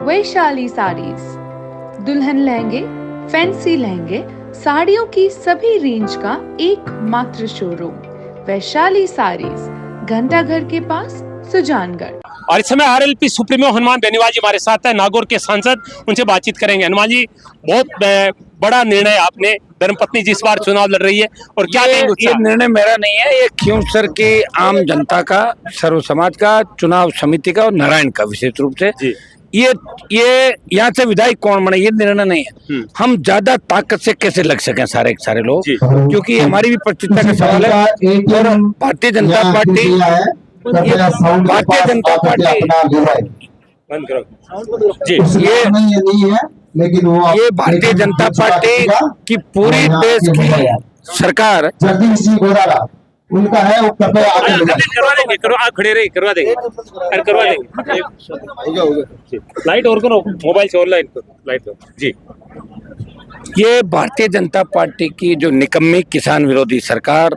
वैशाली साड़ीज, दुल्हन लहंगे, फैंसी लहंगे, साड़ियों की सभी रेंज का एकमात्र शोरूम वैशाली साड़ीज, घंटाघर के पास, सुजानगढ़। और इस समय आरएलपी सुप्रीमो हनुमान बेनीवाल जी हमारे साथ है, नागौर के सांसद, उनसे बातचीत करेंगे। हनुमान जी, बहुत बड़ा निर्णय आपने, धर्मपत्नी जी इस बार चुनाव लड़ रही है और क्या ये निर्णय मेरा नहीं है, ये खियोंसर की आम जनता का, सर्व समाज का, चुनाव समिति का और नारायण का विशेष रूप से। ये यहाँ से विधायक कौन बने ये निर्णय नहीं है। हम ज्यादा ताकत से कैसे लग सकें सारे लोग, क्योंकि हमारी भी प्रतिष्ठा का सवाल है। और भारतीय जनता पार्टी बंद करो जी, ये भारतीय जनता पार्टी की पूरी देश की सरकार जगदीश जी गोदारा उनका है, वो कृपया आगे करवा देंगे, आप खड़े रहिए, करवा देंगे, करवा देंगे। लाइट और करो, मोबाइल से और लाइट करो जी। ये भारतीय जनता पार्टी की जो निकम्मी किसान विरोधी सरकार,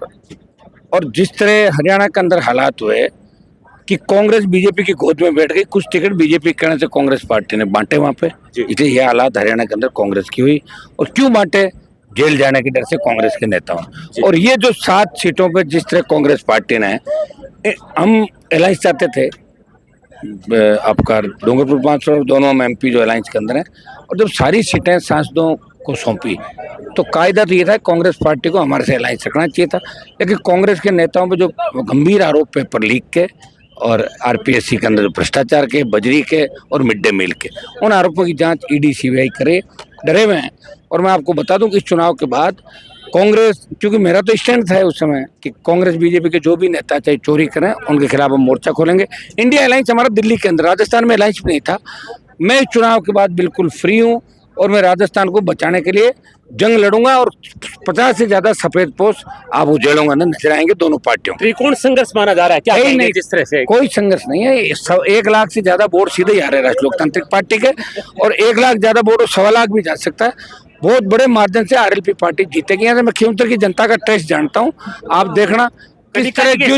और जिस तरह हरियाणा के अंदर हालात हुए कि कांग्रेस बीजेपी की गोद में बैठ गई, कुछ टिकट बीजेपी कहने से कांग्रेस पार्टी ने बांटे वहां पे, इसलिए ये हालात हरियाणा के अंदर कांग्रेस की हुई। और क्यों बांटे? जेल जाने के डर से कांग्रेस के नेताओं। और ये जो 7 सीटों पे जिस तरह कांग्रेस पार्टी ने, हम अलायंस चाहते थे, आपका डूंगरपुर 500 दोनों में एमपी जो अलायंस के अंदर है, और जब सारी सीटें सांसदों को सौंपी तो कायदा तो ये था कांग्रेस पार्टी को हमारे से अलायंस रखना चाहिए था। लेकिन कांग्रेस के नेताओं पे जो गंभीर आरोप पेपर लीक के और आरपीएससी के अंदर जो भ्रष्टाचार के, बजरी के और मिड डे मील के, उन आरोपों की जांच ईडी सीबीआई करे, डरे हुए हैं। और मैं आपको बता दूं कि इस चुनाव के बाद कांग्रेस, क्योंकि मेरा तो स्टैंड था उस समय कि कांग्रेस बीजेपी के जो भी नेता चाहे चोरी करें उनके खिलाफ हम मोर्चा खोलेंगे। इंडिया अलायंस हमारा दिल्ली के अंदर, राजस्थान में अलायंस भी नहीं था। मैं इस चुनाव के बाद बिल्कुल फ्री हूँ और मैं राजस्थान को बचाने के लिए जंग लड़ूंगा, और 50 से ज्यादा सफेद पोस्ट आप जेलों के अंदर नजर आएंगे दोनों पार्टियों। त्रिकोण संघर्ष माना जा रहा है क्या? नहीं, जिस तरह से कोई संघर्ष नहीं है। 1 लाख से ज्यादा वोट सीधे ही आ रहे हैं राष्ट्रीय लोकतांत्रिक पार्टी के, और 1 लाख ज्यादा वोट 1.25 लाख भी जा सकता है। बहुत बड़े मार्जिन से आरएलपी पार्टी जीतेगी। मैं खियोंसर की जनता का टेस्ट जानता हूँ, आप देखना किस तरह जो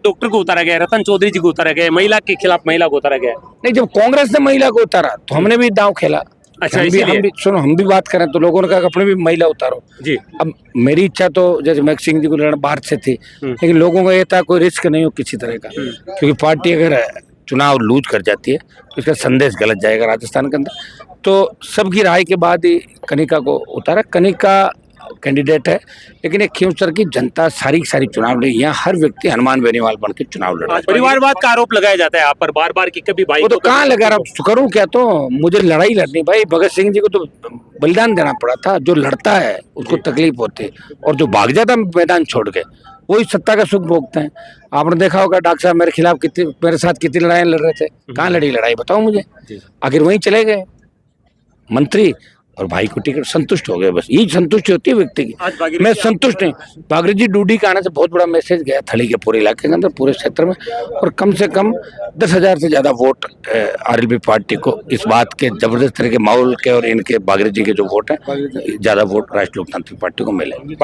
डॉक्टर को उतारा गया, रतन चौधरी जी को उतारा गया, महिला के खिलाफ महिला को उतारा गया। नहीं, जब कांग्रेस ने महिला को उतारा तो हमने भी दांव खेला। अच्छा, हम भी बात करें तो लोगों ने कहा अपने भी महिला उतारो जी। अब मेरी इच्छा तो जैसे मैक सिंह जी को लड़ना बाहर से थी, लेकिन लोगों का ये था कोई रिस्क नहीं हो किसी तरह का, क्योंकि पार्टी अगर चुनाव लूज कर जाती है तो इसका संदेश गलत जाएगा राजस्थान के अंदर। तो सबकी राय के बाद ही कनिका को उतारा। कनिका कैंडिडेट है, लेकिन एक खियोंसर की जनता सारी चुनाव लड़ी। यहाँ हर व्यक्ति हनुमान बेनीवाल बन के चुनाव लड़ा। परिवारवाद का आरोप लगाया जाता है आप पर बार-बार कि कभी भाई वो तो कहाँ लगा रहा, करूँ क्या? तो मुझे लड़ाई लड़नी भाई, भगत सिंह जी को तो बलिदान देना पड़ा था। जो लड़ता है उसको तकलीफ होती है, और जो भाग जाता मैदान छोड़ के वही सत्ता का सुख भोगते हैं। आपने देखा होगा डॉक्टर साहब मेरे खिलाफ मेरे साथ कितनी लड़ाई लड़ रहे थे, कहाँ लड़ी लड़ाई बताओ मुझे? आखिर वहीं चले गए मंत्री, और भाई को टिकट, संतुष्ट हो गए। बस यही संतुष्टि होती है व्यक्ति की। मैं संतुष्ट नहीं। भागीरथी जी डूडी का आने से बहुत बड़ा मैसेज गया थली के पूरे इलाके के अंदर, पूरे क्षेत्र में, और कम से कम 10,000 से ज्यादा वोट आरएलपी पार्टी को इस बात के जबरदस्त तरह के माहौल के और इनके भागीरथी जी के जो वोट है, ज्यादा वोट राष्ट्रीय लोकतांत्रिक पार्टी को मिले।